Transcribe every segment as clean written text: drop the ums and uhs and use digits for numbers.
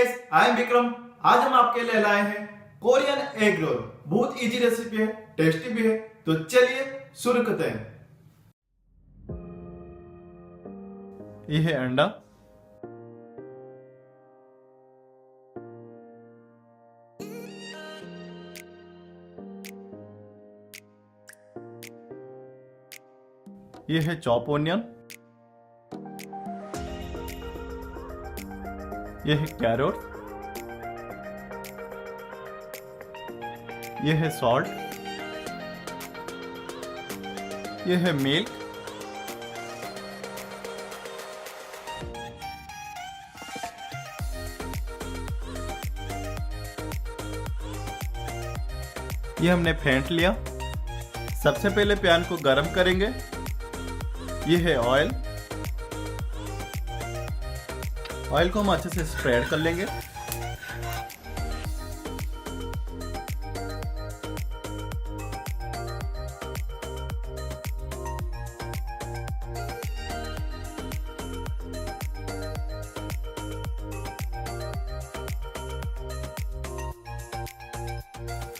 Guys, I am Vikram. आज हम आपके लिए लाए हैं कोरियन एग रोल। बहुत इजी रेसिपी है, टेस्टी भी है। तो चलिए शुरू करते हैं। ये है अंडा, ये है चॉप ओनियन, ये है कैरोट, ये है सॉल्ट, ये है मिल्क, ये हमने फेंट लिया। सबसे पहले पैन को गरम करेंगे। ये है ऑयल। ऑयल को हम अच्छे से स्प्रेड कर लेंगे।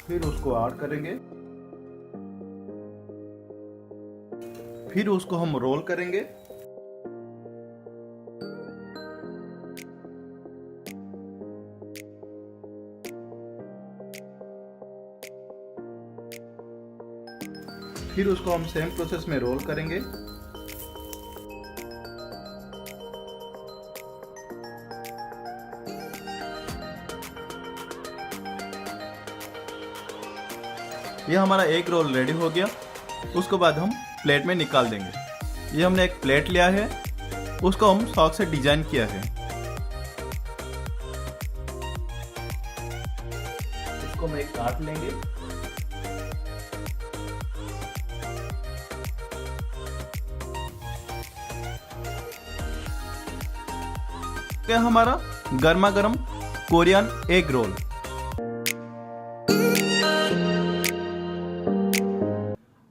फिर उसको ऐड करेंगे। फिर उसको हम रोल करेंगे। फिर उसको हम सेम प्रोसेस में रोल करेंगे। ये हमारा एग रोल रेडी हो गया। उसके बाद हम प्लेट में निकाल देंगे। ये हमने एक प्लेट लिया है, उसको हम सॉस से डिजाइन किया है। उसको हम एक काट लेंगे। क्या हमारा गर्मा गर्म कोरियन एग रोल।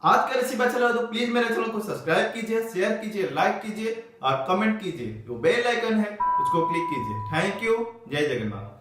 आज का रेसिपी अच्छा लगा तो प्लीज मेरे चैनल को सब्सक्राइब कीजिए, शेयर कीजिए, लाइक कीजिए और कमेंट कीजिए। जो बेल आइकन है उसको क्लिक कीजिए। Thank you. जय जगन्नाथ।